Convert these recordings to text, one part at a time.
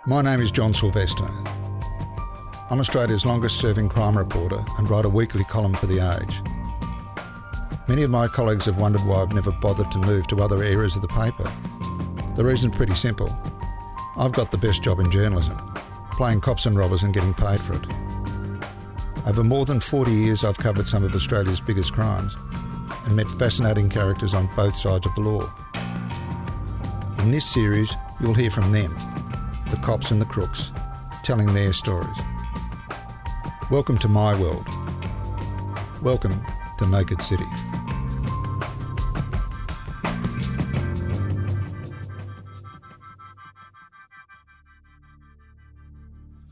My name is John Sylvester. I'm Australia's longest serving crime reporter and write a weekly column for The Age. Many of my colleagues have wondered why I've never bothered to move to other areas of the paper. The reason's pretty simple. I've got the best job in journalism, playing cops and robbers and getting paid for it. Over more than 40 years I've covered some of Australia's biggest crimes and met fascinating characters on both sides of the law. In this series, you'll hear from them, the cops and the crooks, telling their stories. Welcome to my world. Welcome to Naked City.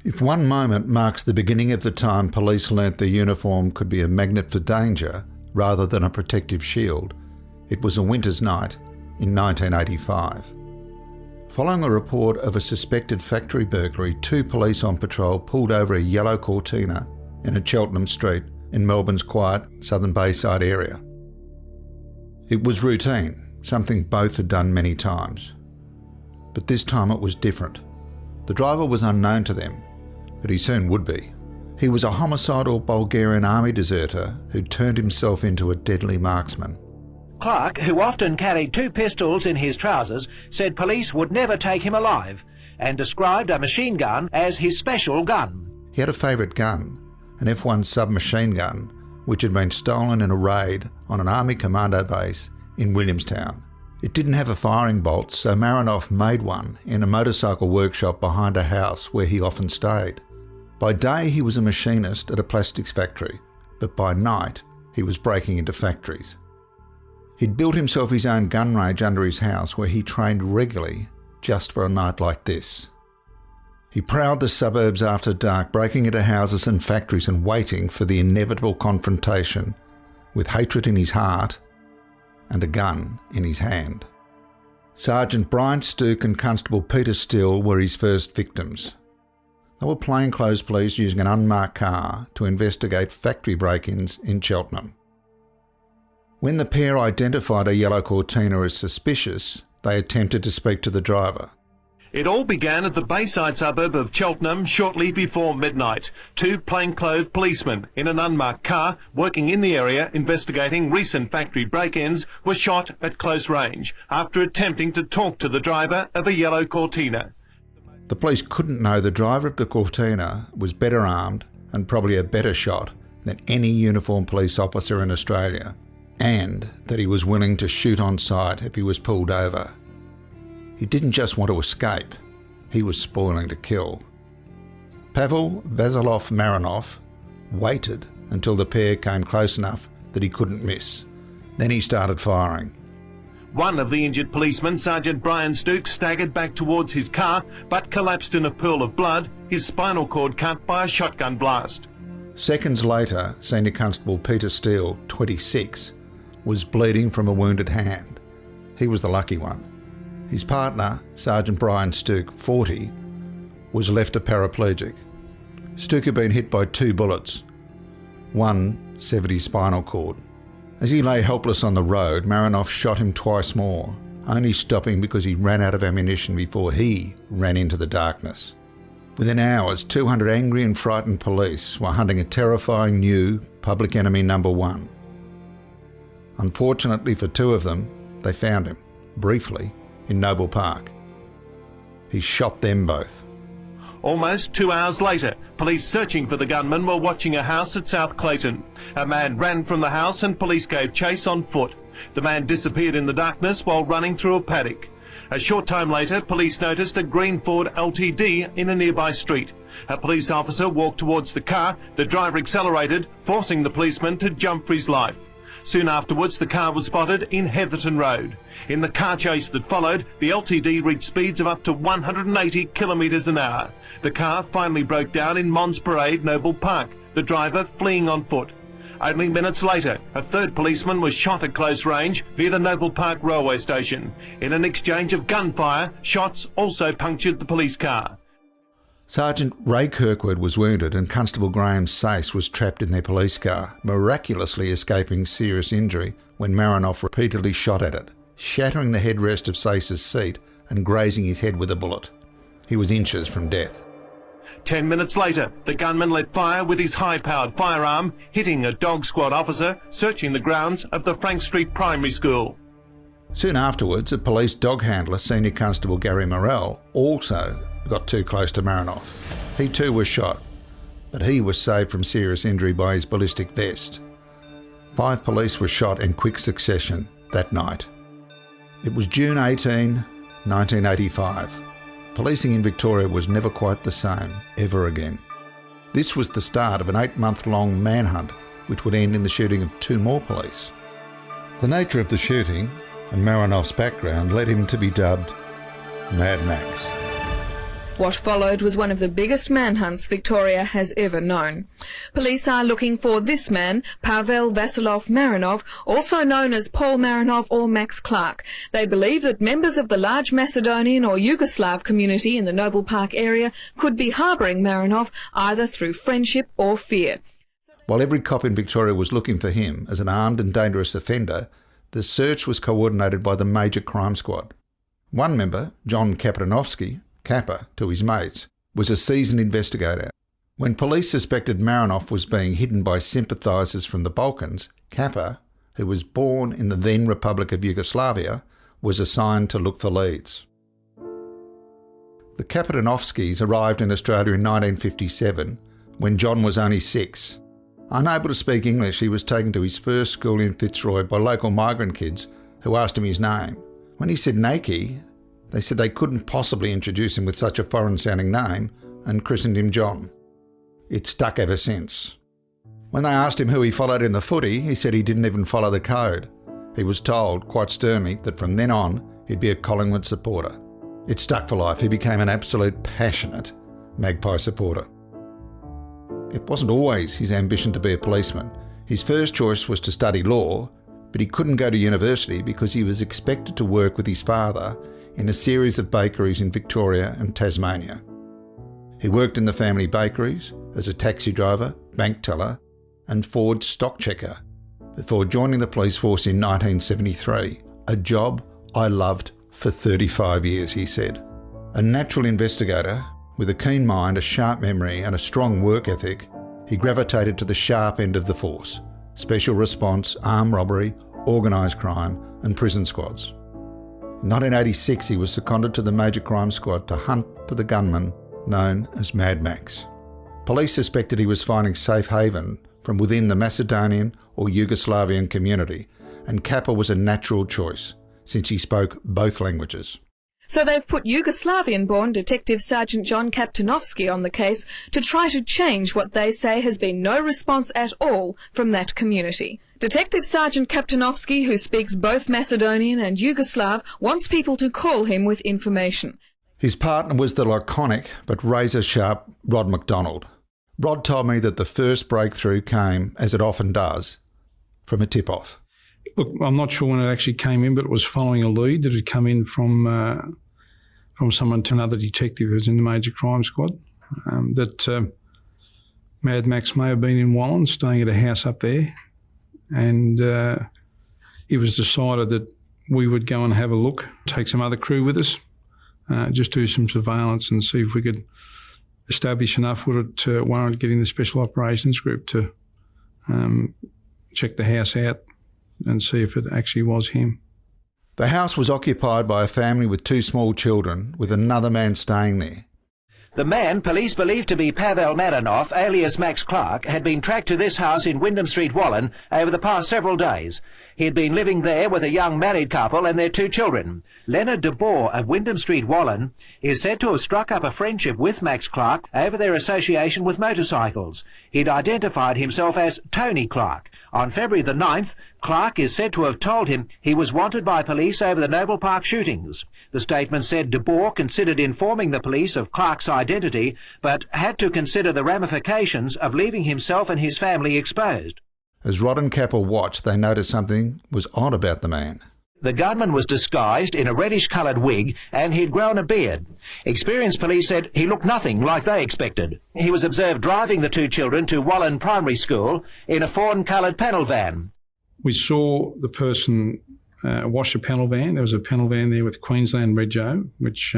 If one moment marks the beginning of the time police learnt their uniform could be a magnet for danger rather than a protective shield, it was a winter's night in 1985. Following a report of a suspected factory burglary, two police on patrol pulled over a yellow Cortina in a Cheltenham street in Melbourne's quiet Southern Bayside area. It was routine, something both had done many times. But this time it was different. The driver was unknown to them, but he soon would be. He was a homicidal Bulgarian army deserter who turned himself into a deadly marksman. Clark, who often carried two pistols in his trousers, said police would never take him alive and described a machine gun as his special gun. He had a favourite gun, an F1 submachine gun, which had been stolen in a raid on an army commando base in Williamstown. It didn't have a firing bolt, so Marinof made one in a motorcycle workshop behind a house where he often stayed. By day he was a machinist at a plastics factory, but by night he was breaking into factories. He'd built himself his own gun range under his house where he trained regularly just for a night like this. He prowled the suburbs after dark, breaking into houses and factories and waiting for the inevitable confrontation with hatred in his heart and a gun in his hand. Sergeant Brian Stuke and Constable Peter Still were his first victims. They were plainclothes police using an unmarked car to investigate factory break-ins in Cheltenham. When the pair identified a yellow Cortina as suspicious, they attempted to speak to the driver. It all began at the Bayside suburb of Cheltenham shortly before midnight. Two plainclothes policemen in an unmarked car working in the area investigating recent factory break-ins were shot at close range after attempting to talk to the driver of a yellow Cortina. The police couldn't know the driver of the Cortina was better armed and probably a better shot than any uniformed police officer in Australia, and that he was willing to shoot on sight if he was pulled over. He didn't just want to escape, he was spoiling to kill. Pavel Marinof waited until the pair came close enough that he couldn't miss. Then he started firing. One of the injured policemen, Sergeant Brian Stuke, staggered back towards his car but collapsed in a pool of blood, his spinal cord cut by a shotgun blast. Seconds later, Senior Constable Peter Steele, 26, was bleeding from a wounded hand. He was the lucky one. His partner, Sergeant Brian Stuke, 40, was left a paraplegic. Stuke had been hit by two bullets. One severed his spinal cord. As he lay helpless on the road, Marinof shot him twice more, only stopping because he ran out of ammunition before he ran into the darkness. Within hours, 200 angry and frightened police were hunting a terrifying new public enemy number one. Unfortunately for two of them, they found him, briefly, in Noble Park. He shot them both. Almost 2 hours later, police searching for the gunman were watching a house at South Clayton. A man ran from the house and police gave chase on foot. The man disappeared in the darkness while running through a paddock. A short time later, police noticed a green Ford LTD in a nearby street. A police officer walked towards the car. The driver accelerated, forcing the policeman to jump for his life. Soon afterwards, the car was spotted in Heatherton Road. In the car chase that followed, the LTD reached speeds of up to 180 kilometres an hour. The car finally broke down in Mons Parade, Noble Park, the driver fleeing on foot. Only minutes later, a third policeman was shot at close range near the Noble Park railway station. In an exchange of gunfire, shots also punctured the police car. Sergeant Ray Kirkwood was wounded and Constable Graham Sace was trapped in their police car, miraculously escaping serious injury when Marinof repeatedly shot at it, shattering the headrest of Sace's seat and grazing his head with a bullet. he was inches from death. 10 minutes later, the gunman let fire with his high-powered firearm, hitting a dog squad officer searching the grounds of the Frank Street Primary School. Soon afterwards, a police dog handler, Senior Constable Gary Morrell, also got too close to Marinof. He too was shot, but he was saved from serious injury by his ballistic vest. 5 police were shot in quick succession that night. It was June 18, 1985. Policing in Victoria was never quite the same, ever again. This was the start of an 8-month-long manhunt, which would end in the shooting of 2 more police. The nature of the shooting and Marinof's background led him to be dubbed Mad Max. What followed was one of the biggest manhunts Victoria has ever known. Police are looking for this man, Pavel Marinof, also known as Paul Marinof or Max Clark. They believe that members of the large Macedonian or Yugoslav community in the Noble Park area could be harbouring Marinof either through friendship or fear. While every cop in Victoria was looking for him as an armed and dangerous offender, the search was coordinated by the Major Crime Squad. One member, John Kapetanovski, Kappa, to his mates, was a seasoned investigator. When police suspected Marinof was being hidden by sympathisers from the Balkans, Kappa, who was born in the then Republic of Yugoslavia, was assigned to look for leads. The Kapetanovskis arrived in Australia in 1957, when John was only 6. Unable to speak English, he was taken to his first school in Fitzroy by local migrant kids who asked him his name. When he said Naki, they said they couldn't possibly introduce him with such a foreign-sounding name and christened him John. It stuck ever since. When they asked him who he followed in the footy, he said he didn't even follow the code. He was told, quite sternly, that from then on he'd be a Collingwood supporter. It stuck for life. He became an absolute passionate Magpie supporter. It wasn't always his ambition to be a policeman. His first choice was to study law, but he couldn't go to university because he was expected to work with his father in a series of bakeries in Victoria and Tasmania. He worked in the family bakeries as a taxi driver, bank teller and Ford stock checker before joining the police force in 1973, a job I loved for 35 years, he said. A natural investigator with a keen mind, a sharp memory and a strong work ethic, he gravitated to the sharp end of the force: special response, armed robbery, organised crime and prison squads. In 1986, he was seconded to the Major Crime Squad to hunt for the gunman known as Mad Max. Police suspected he was finding safe haven from within the Macedonian or Yugoslavian community, and Kappa was a natural choice, since he spoke both languages. So they've put Yugoslavian-born Detective Sergeant John Kapetanovski on the case to try to change what they say has been no response at all from that community. Detective Sergeant Kapetanovski, who speaks both Macedonian and Yugoslav, wants people to call him with information. His partner was the laconic but razor-sharp Rod McDonald. Rod told me that the first breakthrough came, as it often does, from a tip-off. Look, I'm not sure when it actually came in, but it was following a lead that had come in from someone to another detective who was in the Major Crime Squad, that Mad Max may have been in Wallen, staying at a house up there, and it was decided that we would go and have a look, take some other crew with us, just do some surveillance and see if we could establish enough would it warrant getting the Special Operations Group to check the house out and see if it actually was him. The house was occupied by a family with 2 small children, with another man staying there. The man police believed to be Pavel Marinof, alias Max Clark, had been tracked to this house in Wyndham Street, Wallen, over the past several days. He had been living there with a young married couple and their 2 children. Leonard de Boer of Wyndham Street, Wallen, is said to have struck up a friendship with Max Clark over their association with motorcycles. He'd identified himself as Tony Clark. On February the 9th, Clark is said to have told him he was wanted by police over the Noble Park shootings. The statement said de Boer considered informing the police of Clark's identity, but had to consider the ramifications of leaving himself and his family exposed. As Rod and Kappa watched, they noticed something was odd about the man. The gunman was disguised in a reddish-coloured wig and he'd grown a beard. Experienced police said he looked nothing like they expected. He was observed driving the 2 children to Wallen Primary School in a fawn-coloured panel van. We saw the person wash a panel van. There was a panel van there with Queensland Rego, which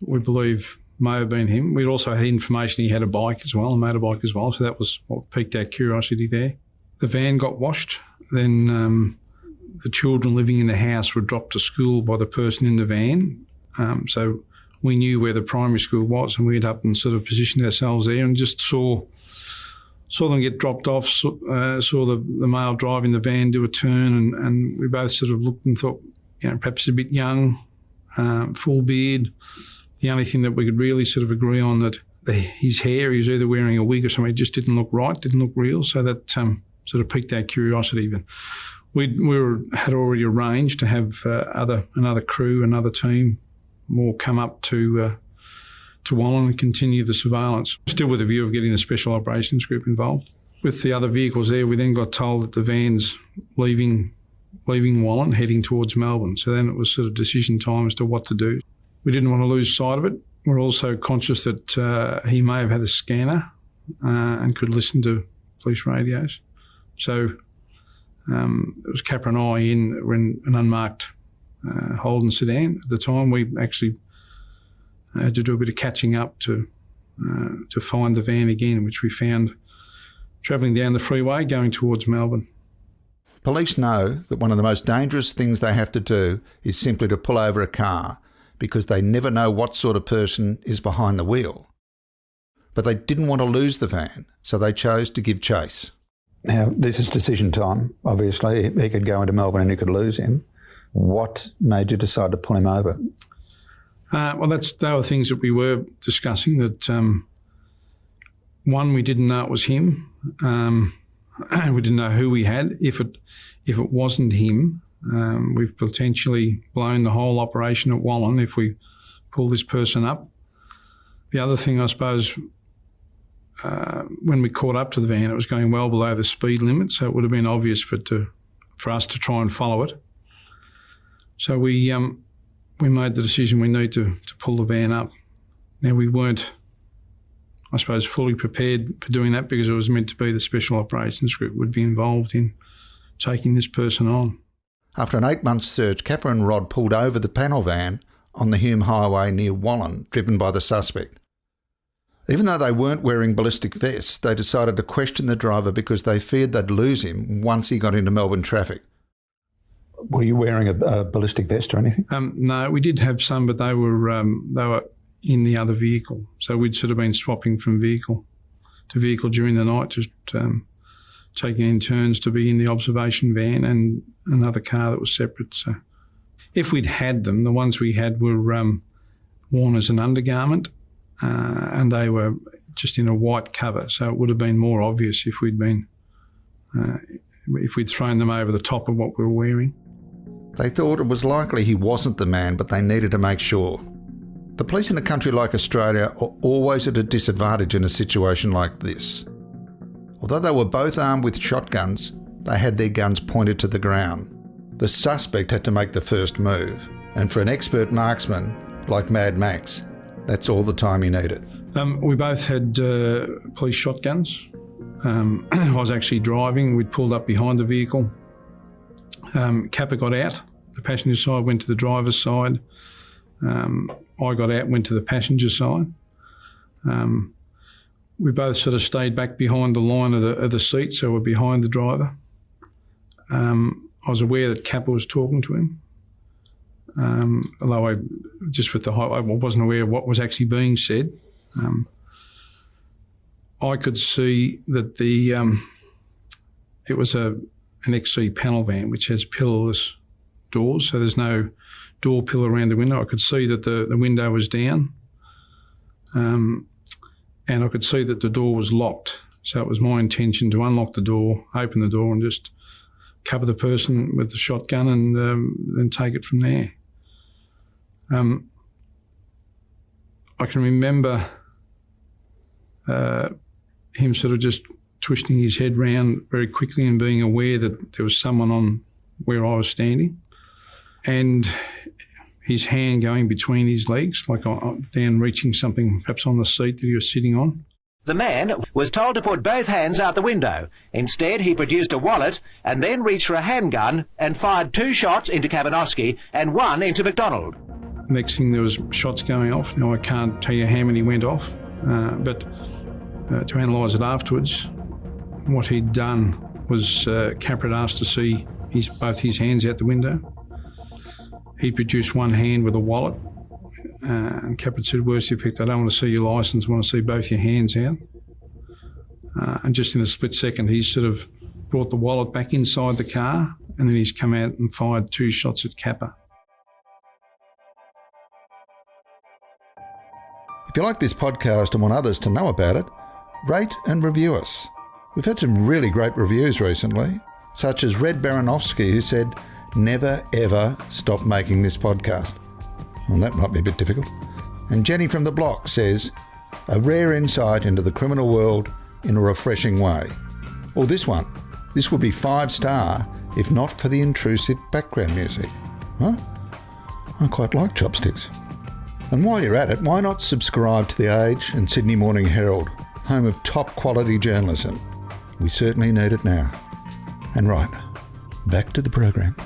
we believe may have been him. We'd also had information he had a bike as well, a motorbike as well, so that was what piqued our curiosity there. The van got washed. Then the children living in the house were dropped to school by the person in the van. So we knew where the primary school was, and we went up and sort of positioned ourselves there and just saw them get dropped off, saw the male driving the van do a turn, and we both sort of looked and thought, perhaps a bit young, full beard. The only thing that we could really sort of agree on that his hair, he was either wearing a wig or something, it just didn't look right, didn't look real, so that sort of piqued our curiosity. But we had already arranged to have another crew, another team, more come up to Wallen and continue the surveillance, still with a view of getting a special operations group involved. With the other vehicles there, we then got told that the van's leaving Wallen, heading towards Melbourne. So then it was sort of decision time as to what to do. We didn't want to lose sight of it. We're also conscious that he may have had a scanner and could listen to police radios. So it was Kappa and I were in an unmarked Holden sedan. At the time, we actually had to do a bit of catching up to find the van again, which we found travelling down the freeway going towards Melbourne. Police know that one of the most dangerous things they have to do is simply to pull over a car, because they never know what sort of person is behind the wheel. But they didn't want to lose the van, so they chose to give chase. Now, this is decision time. Obviously, he could go into Melbourne and you could lose him. What made you decide to pull him over? Well, they were things that we were discussing, that one, we didn't know it was him. We didn't know who we had. If it wasn't him, we've potentially blown the whole operation at Wallen if we pull this person up. The other thing, I suppose, when we caught up to the van, it was going well below the speed limit, so it would have been obvious for us to try and follow it. So we made the decision we need to pull the van up. Now, we weren't, I suppose, fully prepared for doing that, because it was meant to be the Special Operations Group would be involved in taking this person on. After an 8-month search, Kappa and Rod pulled over the panel van on the Hume Highway near Wallen, driven by the suspect. Even though they weren't wearing ballistic vests, they decided to question the driver because they feared they'd lose him once he got into Melbourne traffic. Were you wearing a ballistic vest or anything? No, we did have some, but they were in the other vehicle. So we'd sort of been swapping from vehicle to vehicle during the night, just taking in turns to be in the observation van and another car that was separate. So if we'd had them, the ones we had were worn as an undergarment, and they were just in a white cover. So it would have been more obvious if we'd thrown them over the top of what we were wearing. They thought it was likely he wasn't the man, but they needed to make sure. The police in a country like Australia are always at a disadvantage in a situation like this. Although they were both armed with shotguns, they had their guns pointed to the ground. The suspect had to make the first move, and for an expert marksman like Mad Max, that's all the time he needed. We both had police shotguns. I was actually driving. We'd pulled up behind the vehicle. Kappa got out. The passenger side went to the driver's side. I got out, went to the passenger side. We both sort of stayed back behind the line of the seat, so we're behind the driver. I was aware that Kappa was talking to him, although I wasn't aware of what was actually being said. I could see that it was an XC panel van which has pillarless doors, so there's no door pillar around the window. I could see that the window was down, and I could see that the door was locked. So it was my intention to unlock the door, open the door, and just cover the person with the shotgun and then take it from there. I can remember him sort of just twisting his head round very quickly and being aware that there was someone on where I was standing, and his hand going between his legs, like down reaching something perhaps on the seat that he was sitting on. The man was told to put both hands out the window. Instead, he produced a wallet and then reached for a handgun and fired 2 shots into Kapetanovski and 1 into McDonald. Next thing, there was shots going off. Now, I can't tell you how many went off, but to analyse it afterwards, what he'd done was Kappa had asked to see both his hands out the window. He produced one hand with a wallet, and Kappa said, worst effect, I don't want to see your licence, I want to see both your hands out. And just in a split second, he's sort of brought the wallet back inside the car, and then he's come out and fired 2 shots at Kappa. If you like this podcast and want others to know about it, rate and review us. We've had some really great reviews recently, such as Red Baranovsky, who said, never ever stop making this podcast. Well, that might be a bit difficult. And Jenny from the Block says, a rare insight into the criminal world in a refreshing way. Or this one, this would be 5-star if not for the intrusive background music. Huh? I quite like chopsticks. And while you're at it, why not subscribe to The Age and Sydney Morning Herald, home of top quality journalism? We certainly need it now. And right, back to the program.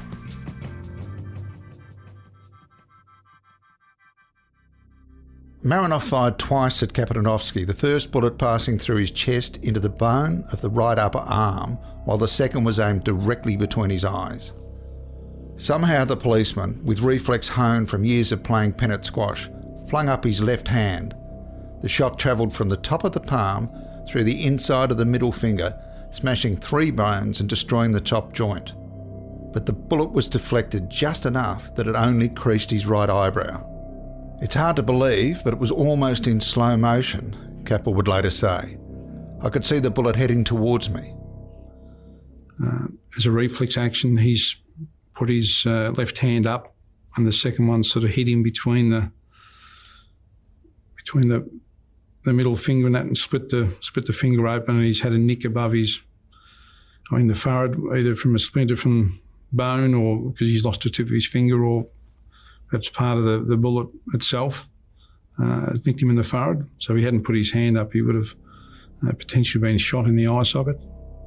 Marinof fired twice at Kapetanovski, the first bullet passing through his chest into the bone of the right upper arm, while the second was aimed directly between his eyes. Somehow the policeman, with reflex honed from years of playing pennant squash, flung up his left hand. The shot travelled from the top of the palm through the inside of the middle finger, smashing 3 bones and destroying the top joint. But the bullet was deflected just enough that it only creased his right eyebrow. It's hard to believe, but it was almost in slow motion, Kappa would later say. I could see the bullet heading towards me. As a reflex action, he's put his left hand up, and the second one sort of hit him between the middle finger and that, and split the finger open, and he's had a nick above in the forehead, either from a splinter from bone or because he's lost the tip of his finger, or that's part of the bullet itself. Nicked him in the forehead. So if he hadn't put his hand up, he would have potentially been shot in the eye socket.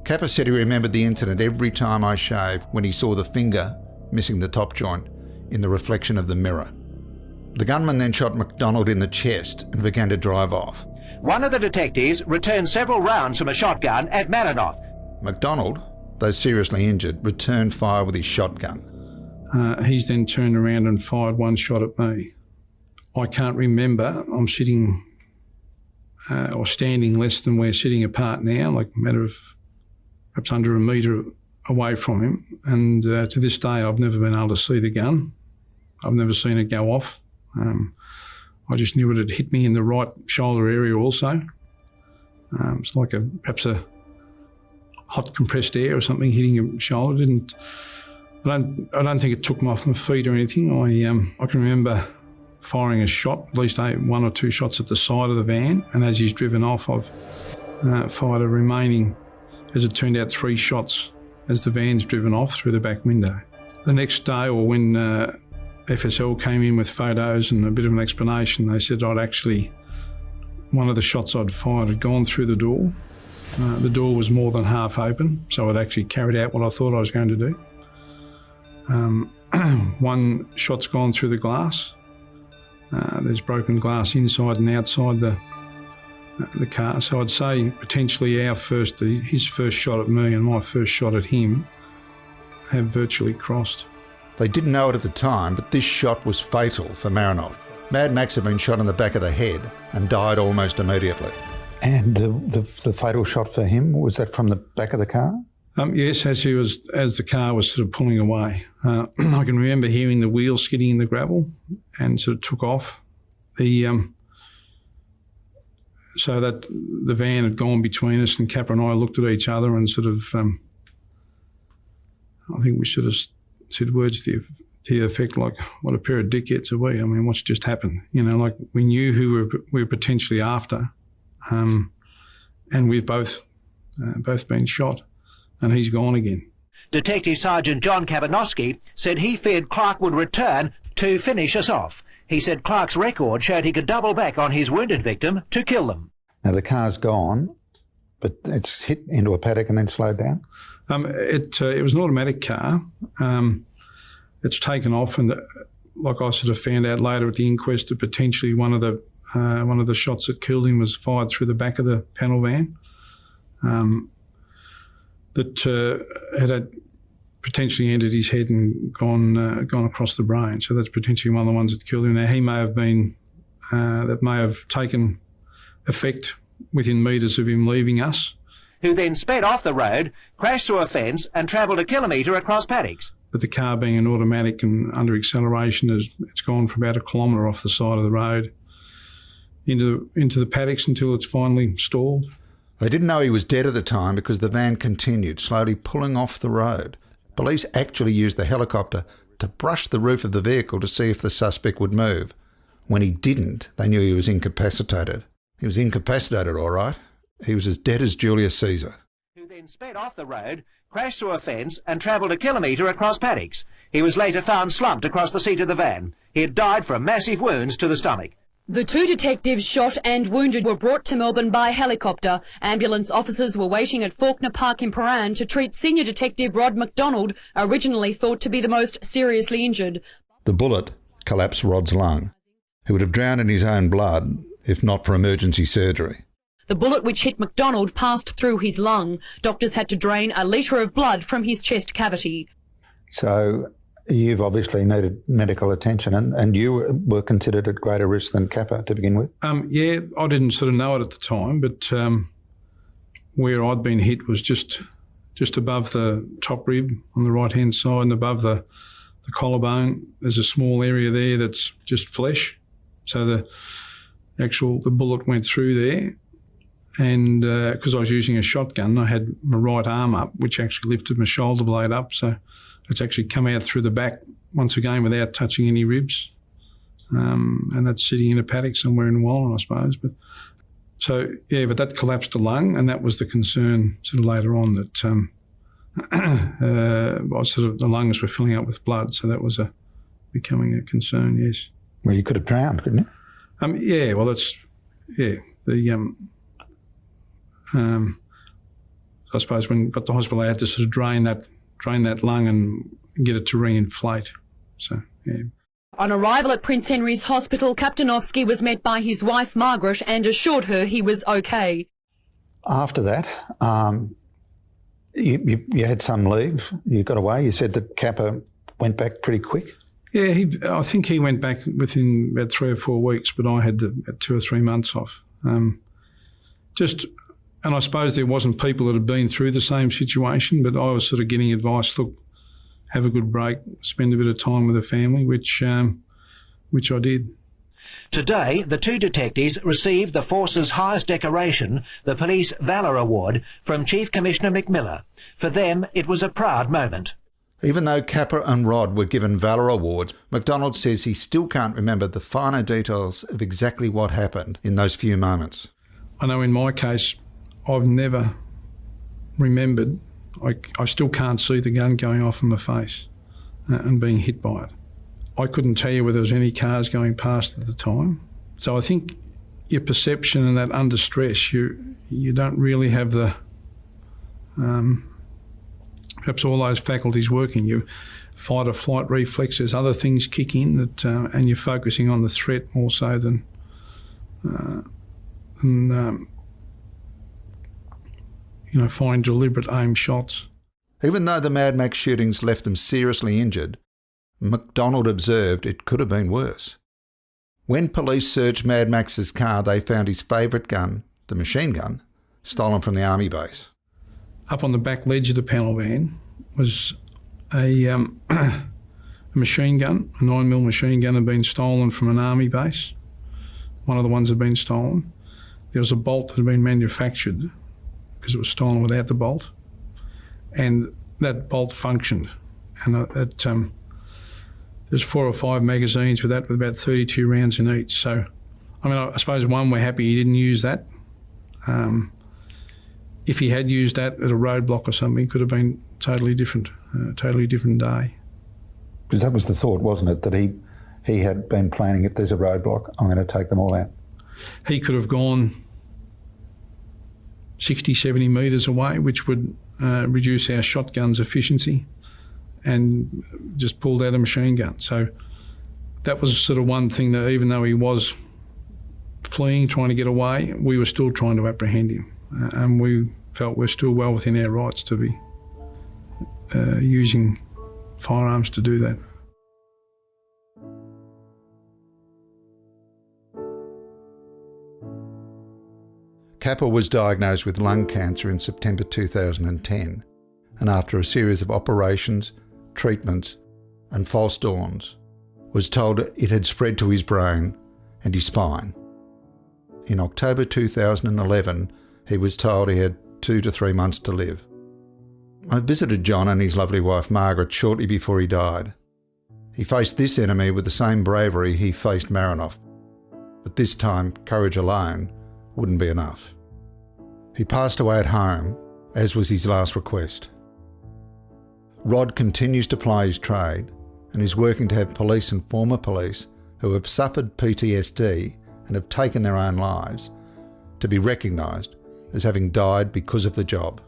Kappa said he remembered the incident every time I shaved when he saw the finger missing the top joint in the reflection of the mirror. The gunman then shot McDonald in the chest and began to drive off. One of the detectives returned several rounds from a shotgun at Marinof. McDonald, though seriously injured, returned fire with his shotgun. He's then turned around and fired 1 shot at me. I can't remember. I'm sitting or standing less than we're sitting apart now, like a matter of perhaps under a metre away from him. And to this day, I've never been able to see the gun. I've never seen it go off. I just knew it had hit me in the right shoulder area also. It's like perhaps a hot compressed air or something hitting your shoulder. I don't think it took me off my feet or anything. I can remember firing a shot, at least 1 or 2 shots at the side of the van, and as he's driven off, I've fired a remaining, as it turned out, 3 shots as the van's driven off through the back window. The next day, or when FSL came in with photos and a bit of an explanation, they said one of the shots I'd fired had gone through the door. The door was more than half open, so it actually carried out what I thought I was going to do. 1 shot's gone through the glass. There's broken glass inside and outside the car. So I'd say potentially his first shot at me and my first shot at him have virtually crossed. They didn't know it at the time, but this shot was fatal for Marinof. Mad Max had been shot in the back of the head and died almost immediately. And the fatal shot for him, was that from the back of the car? Yes, as the car was sort of pulling away. I can remember hearing the wheels skidding in the gravel and sort of took off. So that the van had gone between us, and Kappa and I looked at each other and sort of, I think we sort of said words to the effect like, what a pair of dickheads are we? I mean, what's just happened? You know, like we knew who we were potentially after, and we've both been shot. And he's gone again. Detective Sergeant John Kapetanovski said he feared Clark would return to finish us off. He said Clark's record showed he could double back on his wounded victim to kill them. Now the car's gone, but it's hit into a paddock and then slowed down? It was an automatic car. It's taken off, and like I sort of found out later at the inquest, that potentially one of the shots that killed him was fired through the back of the panel van. That had potentially entered his head and gone across the brain. So that's potentially one of the ones that killed him. Now, he may have been, that may have taken effect within metres of him leaving us. Who then sped off the road, crashed through a fence and travelled a kilometre across paddocks. But the car being an automatic and under acceleration, it's gone for about a kilometre off the side of the road into the paddocks until it's finally stalled. They didn't know he was dead at the time because the van continued, slowly pulling off the road. Police actually used the helicopter to brush the roof of the vehicle to see if the suspect would move. When he didn't, they knew he was incapacitated. He was incapacitated, all right. He was as dead as Julius Caesar. Who then sped off the road, crashed through a fence and travelled a kilometre across paddocks. He was later found slumped across the seat of the van. He had died from massive wounds to the stomach. The 2 detectives shot and wounded were brought to Melbourne by helicopter. Ambulance officers were waiting at Faulkner Park in Paran to treat Senior Detective Rod McDonald, originally thought to be the most seriously injured. The bullet collapsed Rod's lung. He would have drowned in his own blood if not for emergency surgery. The bullet which hit McDonald passed through his lung. Doctors had to drain a litre of blood from his chest cavity. So you've obviously needed medical attention, and you were considered at greater risk than Kappa to begin with? Yeah, I didn't sort of know it at the time, but where I'd been hit was just above the top rib on the right-hand side and above the collarbone. There's a small area there that's just flesh. So the bullet went through there, and because I was using a shotgun, I had my right arm up, which actually lifted my shoulder blade up. So it's actually come out through the back once again without touching any ribs. And that's sitting in a paddock somewhere in Wallen, I suppose. But that collapsed the lung, and that was the concern sort of later on, that the lungs were filling up with blood. So that was becoming a concern, yes. Well, you could have drowned, couldn't you? Yeah, well, that's, yeah. I suppose when I got to the hospital, I had to sort of drain that lung and get it to reinflate. So, yeah. On arrival at Prince Henry's Hospital, Kapetanovski was met by his wife Margaret and assured her he was okay. After that, you had some leave. You got away. You said that Kappa went back pretty quick. Yeah, I think he went back within about 3 or 4 weeks, but I had about 2 or 3 months off. And I suppose there wasn't people that had been through the same situation, but I was sort of getting advice, look, have a good break, spend a bit of time with the family, which I did. Today, the 2 detectives received the Force's highest decoration, the Police Valour Award, from Chief Commissioner McMillan. For them, it was a proud moment. Even though Kappa and Rod were given Valour Awards, McDonald says he still can't remember the finer details of exactly what happened in those few moments. I know in my case, I've never remembered, I still can't see the gun going off in my face and being hit by it. I couldn't tell you whether there was any cars going past at the time. So I think your perception and that under stress, you don't really have the... perhaps all those faculties working. Your fight or flight reflexes, other things kick in that, and you're focusing on the threat more so than find deliberate aim shots. Even though the Mad Max shootings left them seriously injured, McDonald observed it could have been worse. When police searched Mad Max's car, they found his favourite gun, the machine gun, stolen from the army base. Up on the back ledge of the panel van was a machine gun, a 9mm machine gun had been stolen from an army base. One of the ones had been stolen. There was a bolt that had been manufactured because it was stolen without the bolt, and that bolt functioned. And there's 4 or 5 magazines with that, with about 32 rounds in each. So, I suppose we're happy he didn't use that. If he had used that at a roadblock or something, it could have been totally different day. Because that was the thought, wasn't it, that he had been planning, if there's a roadblock, I'm going to take them all out. He could have gone 60, 70 metres away, which would reduce our shotgun's efficiency, and just pulled out a machine gun. So that was sort of one thing that even though he was fleeing, trying to get away, we were still trying to apprehend him. And we felt we're still well within our rights to be using firearms to do that. Kappa was diagnosed with lung cancer in September 2010, and after a series of operations, treatments and false dawns, was told it had spread to his brain and his spine. In October 2011, he was told he had 2 to 3 months to live. I visited John and his lovely wife Margaret shortly before he died. He faced this enemy with the same bravery he faced Marinof, but this time courage alone wouldn't be enough. He passed away at home, as was his last request. Rod continues to ply his trade and is working to have police and former police who have suffered PTSD and have taken their own lives to be recognised as having died because of the job.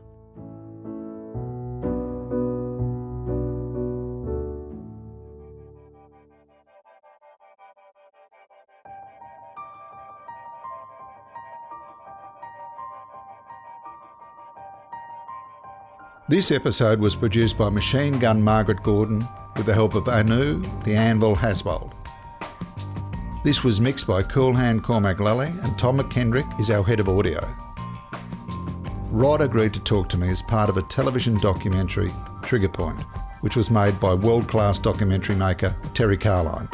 This episode was produced by machine gun Margaret Gordon with the help of Anu, the Anvil Haswold. This was mixed by Cool Hand Cormac Lally, and Tom McKendrick is our head of audio. Rod agreed to talk to me as part of a television documentary, Trigger Point, which was made by world-class documentary maker Terry Carline.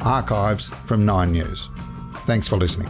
Archives from 9 News. Thanks for listening.